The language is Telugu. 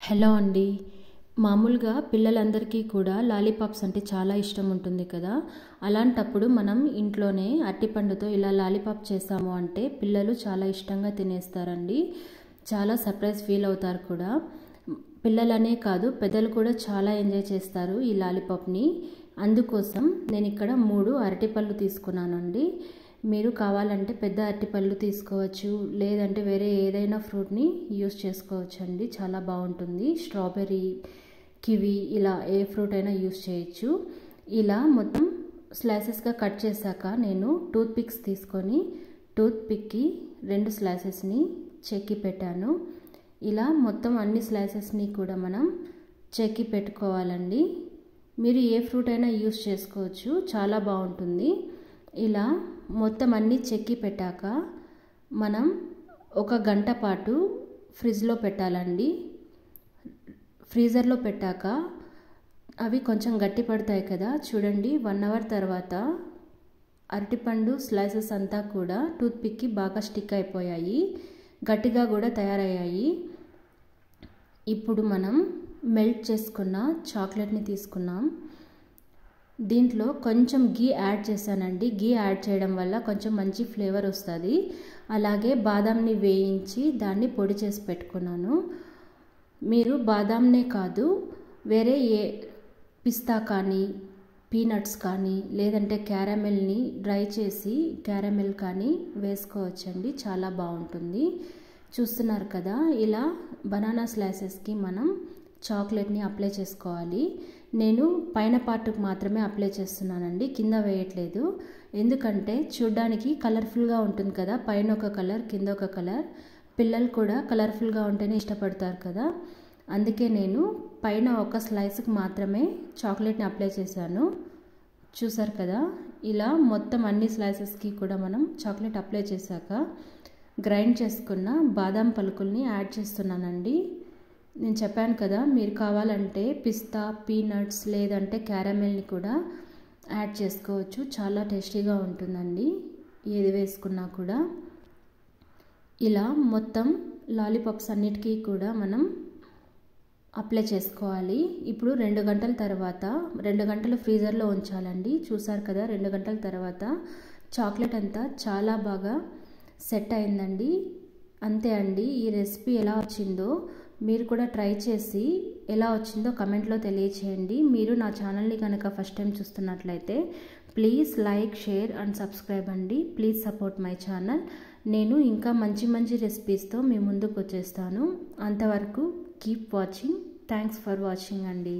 హలో అండి. మామూలుగా పిల్లలందరికీ కూడా లాలీపాప్స్ అంటే చాలా ఇష్టం ఉంటుంది కదా. అలాంటప్పుడు మనం ఇంట్లోనే అరటిపండుతో ఇలా లాలీపాప్ చేసాము అంటే పిల్లలు చాలా ఇష్టంగా తినేస్తారండి. చాలా సర్ప్రైజ్ ఫీల్ అవుతారు కూడా. పిల్లలనే కాదు పెద్దలు కూడా చాలా ఎంజాయ్ చేస్తారు ఈ లాలీపాప్ని. అందుకోసం నేను ఇక్కడ 3 అరటిపళ్ళు తీసుకున్నానండి. మీరు కావాలంటే పెద్ద అరటిపళ్ళు తీసుకోవచ్చు, లేదంటే వేరే ఏదైనా ఫ్రూట్ని యూస్ చేసుకోవచ్చు అండి. చాలా బాగుంటుంది. స్ట్రాబెర్రీ, కివి ఇలా ఏ ఫ్రూట్ అయినా యూస్ చేయొచ్చు. ఇలా మొత్తం స్లైసెస్గా కట్ చేశాక నేను టూత్ పిక్స్ తీసుకొని టూత్ పిక్కి 2 స్లైసెస్ని చెక్కి పెట్టాను. ఇలా మొత్తం అన్ని స్లైసెస్ని కూడా మనం చెక్కి పెట్టుకోవాలండి. మీరు ఏ ఫ్రూట్ అయినా యూస్ చేసుకోవచ్చు, చాలా బాగుంటుంది. ఇలా మొత్తం అన్నీ చెక్కి పెట్టాక మనం 1 గంట పాటు ఫ్రిడ్జ్లో పెట్టాలండి. ఫ్రీజర్లో పెట్టాక అవి కొంచెం గట్టి పడతాయి కదా, చూడండి 1 అవర్ తర్వాత అరటిపండు స్లైసెస్ అంతా కూడా టూత్ పిక్కి బాగా స్టిక్ అయిపోయాయి, గట్టిగా కూడా తయారయ్యాయి. ఇప్పుడు మనం మెల్ట్ చేసుకున్న చాక్లెట్ని తీసుకున్నాం. దీంట్లో కొంచెం గీ యాడ్ చేశానండి. గీ యాడ్ చేయడం వల్ల కొంచెం మంచి ఫ్లేవర్ వస్తుంది. అలాగే బాదాంని వేయించి దాన్ని పొడి చేసి పెట్టుకున్నాను. మీరు బాదాంనే కాదు వేరే ఏ పిస్తా కానీ, పీనట్స్ కానీ, లేదంటే క్యారమెల్ని డ్రై చేసి క్యారమెల్ కానీ వేసుకోవచ్చండి, చాలా బాగుంటుంది. చూస్తున్నారు కదా, ఇలా బనానా స్లైసెస్కి మనం చాక్లెట్ని అప్లై చేసుకోవాలి. నేను పైన పార్ట్కి మాత్రమే అప్లై చేస్తున్నానండి, కింద వేయట్లేదు. ఎందుకంటే చూడ్డానికి కలర్ఫుల్గా ఉంటుంది కదా, పైన ఒక కలర్ కింద ఒక కలర్. పిల్లలు కూడా కలర్ఫుల్గా ఉంటేనే ఇష్టపడతారు కదా, అందుకే నేను పైన ఒక స్లైస్కి మాత్రమే చాక్లెట్ని అప్లై చేశాను. చూసారు కదా, ఇలా మొత్తం అన్ని స్లైసెస్కి కూడా మనం చాక్లెట్ అప్లై చేశాక గ్రైండ్ చేసుకున్న బాదాం పలుకుల్ని యాడ్ చేస్తున్నానండి. నేను చెప్పాను కదా, మీరు కావాలంటే పిస్తా, పీనట్స్ లేదంటే క్యారమెల్ని కూడా యాడ్ చేసుకోవచ్చు, చాలా టేస్టీగా ఉంటుందండి ఏది వేసుకున్నా కూడా. ఇలా మొత్తం లాలీపాప్స్ అన్నిటికీ కూడా మనం అప్లై చేసుకోవాలి. ఇప్పుడు 2 గంటల తర్వాత 2 గంటలు ఫ్రీజర్లో ఉంచాలండి. చూసారు కదా, 2 గంటల తర్వాత చాక్లెట్ అంతా చాలా బాగా సెట్ అయిందండి. అంతే అండి. ఈ రెసిపీ ఎలా వచ్చిందో మీరు కూడా ట్రై చేసి ఎలా వచ్చిందో కమెంట్లో తెలియచేయండి. మీరు నా ఛానల్ని కనుక ఫస్ట్ టైం చూస్తున్నట్లయితే please like, share and subscribe అండి. Please support my channel. నేను ఇంకా మంచి మంచి రెసిపీస్తో మీ ముందుకు వచ్చేస్తాను. అంతవరకు keep watching. Thanks for watching అండి.